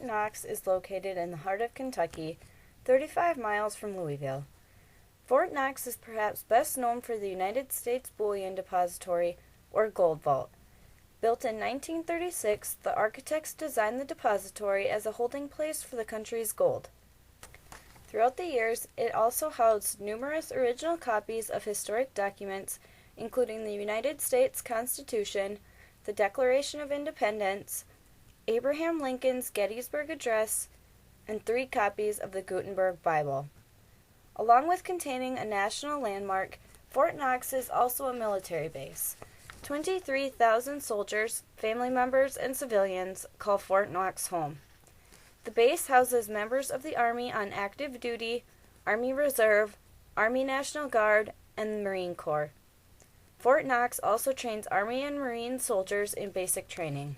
Knox is located in the heart of Kentucky, 35 miles from Louisville. Fort Knox is perhaps best known for the United States Bullion Depository, or Gold Vault. Built in 1936, the architects designed the depository as a holding place for the country's gold. Throughout the years, it also housed numerous original copies of historic documents, including the United States Constitution, the Declaration of Independence, Abraham Lincoln's Gettysburg Address, and 3 copies of the Gutenberg Bible. Along with containing a national landmark, Fort Knox is also a military base. 23,000 soldiers, family members, and civilians call Fort Knox home. The base houses members of the Army on active duty, Army Reserve, Army National Guard, and the Marine Corps. Fort Knox also trains Army and Marine soldiers in basic training.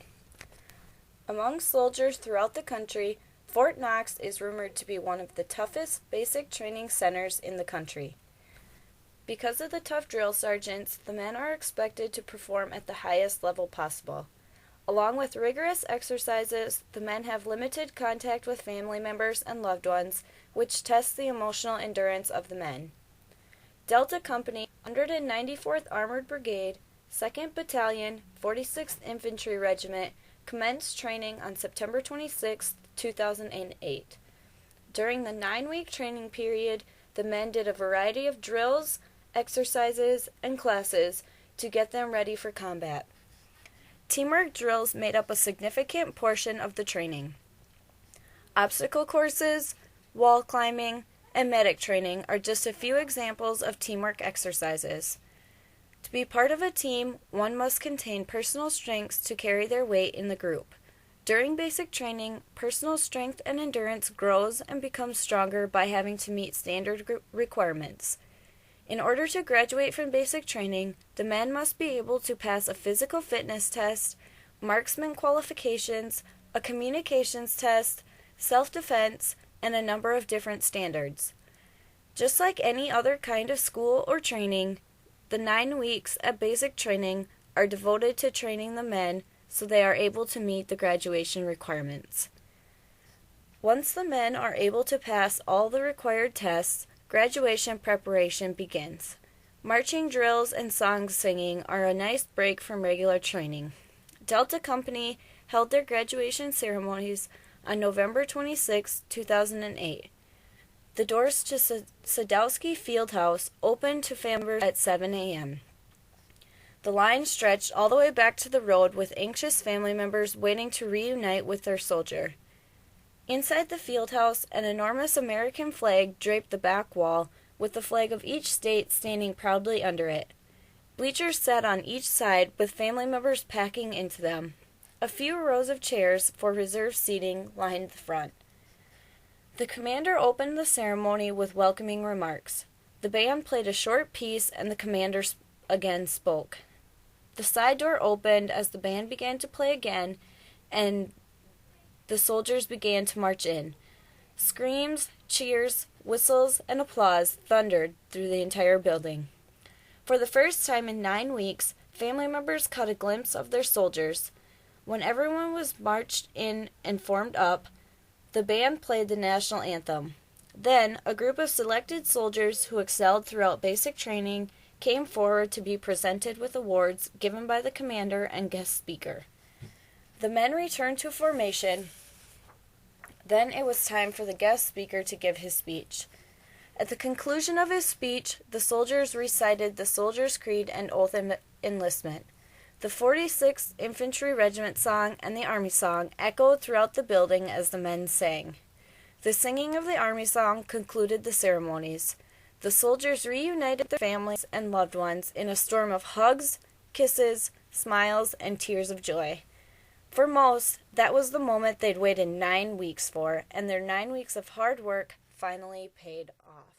Among soldiers throughout the country, Fort Knox is rumored to be one of the toughest basic training centers in the country. Because of the tough drill sergeants, the men are expected to perform at the highest level possible. Along with rigorous exercises, the men have limited contact with family members and loved ones, which tests the emotional endurance of the men. Delta Company, 194th Armored Brigade, 2nd Battalion, 46th Infantry Regiment, commenced training on September 26, 2008. During the 9-week training period, the men did a variety of drills, exercises, and classes to get them ready for combat. Teamwork drills made up a significant portion of the training. Obstacle courses, wall climbing, and medic training are just a few examples of teamwork exercises. To be part of a team, one must contain personal strengths to carry their weight in the group. During basic training, personal strength and endurance grows and becomes stronger by having to meet standard requirements. In order to graduate from basic training, the men must be able to pass a physical fitness test, marksman qualifications, a communications test, self-defense, and a number of different standards. Just like any other kind of school or training, the 9 weeks at basic training are devoted to training the men so they are able to meet the graduation requirements. Once the men are able to pass all the required tests, graduation preparation begins. Marching drills and song singing are a nice break from regular training. Delta Company held their graduation ceremonies on November 26, 2008. The doors to Sadowski Fieldhouse opened to families at 7 a.m. The line stretched all the way back to the road with anxious family members waiting to reunite with their soldier. Inside the fieldhouse, an enormous American flag draped the back wall, with the flag of each state standing proudly under it. Bleachers sat on each side, with family members packing into them. A few rows of chairs for reserved seating lined the front. The commander opened the ceremony with welcoming remarks. The band played a short piece, and the commander again spoke. The side door opened as the band began to play again, and the soldiers began to march in. Screams, cheers, whistles, and applause thundered through the entire building. For the first time in 9 weeks, family members caught a glimpse of their soldiers. When everyone was marched in and formed up, the band played the national anthem. Then, a group of selected soldiers who excelled throughout basic training came forward to be presented with awards given by the commander and guest speaker. The men returned to formation. Then it was time for the guest speaker to give his speech. At the conclusion of his speech, the soldiers recited the Soldier's Creed and Oath of Enlistment. The 46th Infantry Regiment song and the Army song echoed throughout the building as the men sang. The singing of the Army song concluded the ceremonies. The soldiers reunited their families and loved ones in a storm of hugs, kisses, smiles, and tears of joy. For most, that was the moment they'd waited 9 weeks for, and their 9 weeks of hard work finally paid off.